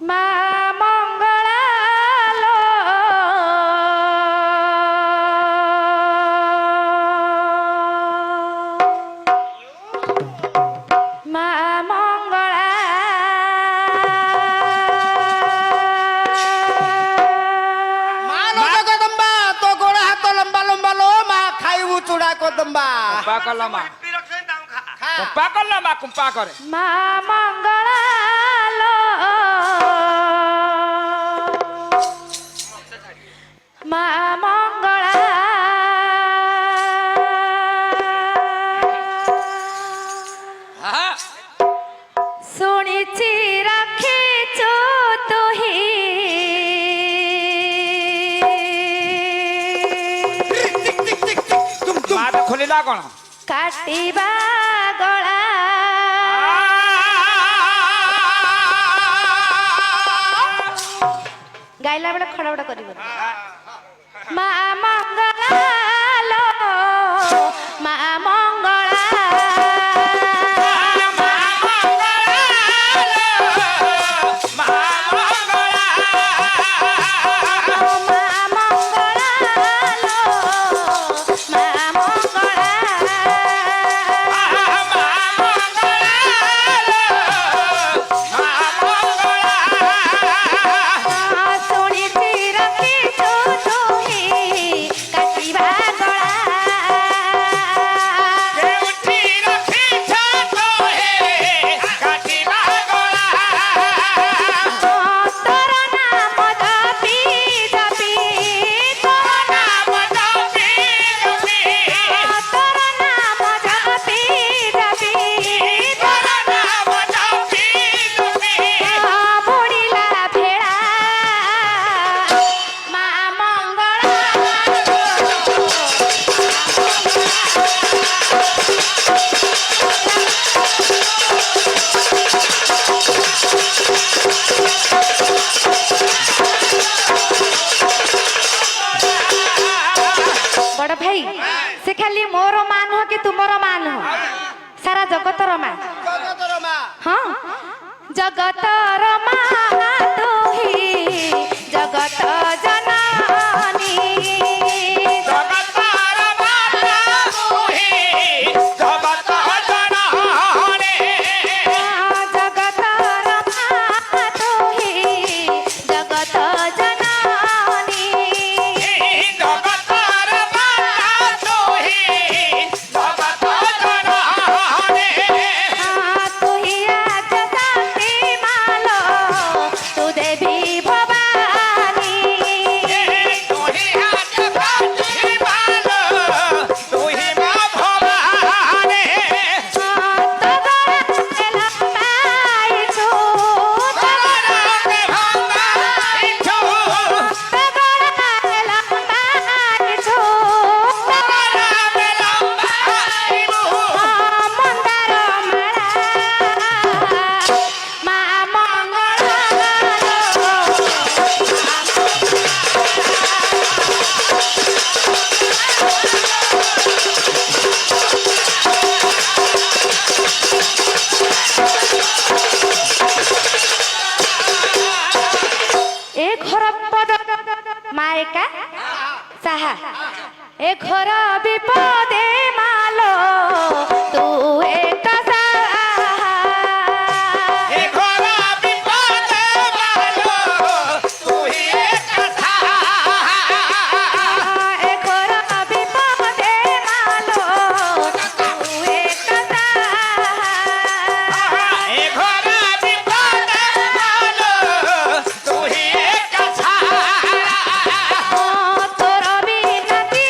ମା ମଙ୍ଗଳା ଲୋ ମା ମଙ୍ଗଳା ମାଲୋ ଜଗଦମ୍ବା ତୋ ଗୋଡ଼ ହାତ ଲମ୍ବା ଲମ୍ବା ଲୋ ମା ଖାଇବୁ ଚୁଡ଼ା କଦମ୍ବା କୁମ୍ପା କଲ ମା କୁମ୍ପା କଲ ମା କୁମ୍ପା କରେ ମା ମଙ୍ଗଳା ଲୋ ମା ମଙ୍ଗଳା ଶୁଣିଛି ରଖିଛୁ ତୁହି ମା ତ ଖୋଲିଲା କଣ କାଟିବା ଗଳା ଗାଇଲା ବେଳେ ଖଡବଡ କରିବ ମା ମଙ୍ଗଳା ଲୋ ମା ମଙ୍ଗଳା से खाली मोर मान हो कि तुमर मान हो सारा जगतर मा हाँ जगतर मा तू ही जगत जननी मायका साहा ए घर विपदे मालो तू एक साहा ए घर विपदे मालो तू ही एक साहा ए घर विपदे मालो तू एक साहा ए घर विपदे मालो तू ही एक साहा तोर बिनती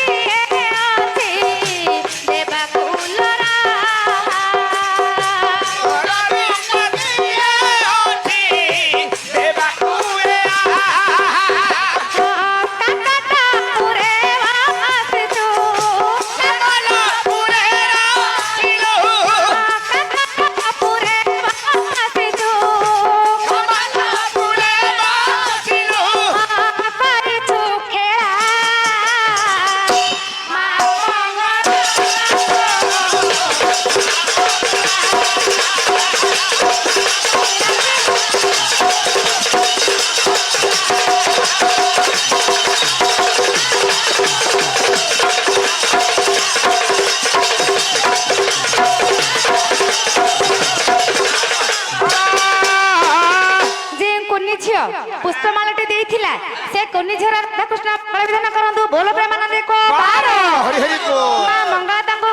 ପୁଷ୍ପମାଳଟି ଦେଇଥିଲା ସେ କୁନି ଝିଅର ରାଧାକୃଷ୍ଣ ବିଧାନ କରନ୍ତୁ ବୋଲ ପ୍ରେମାନନ୍ଦ ଏକ ବାର ହରି ହରି ବୋଲ। ମା ମଙ୍ଗଳା ତାଙ୍କୁ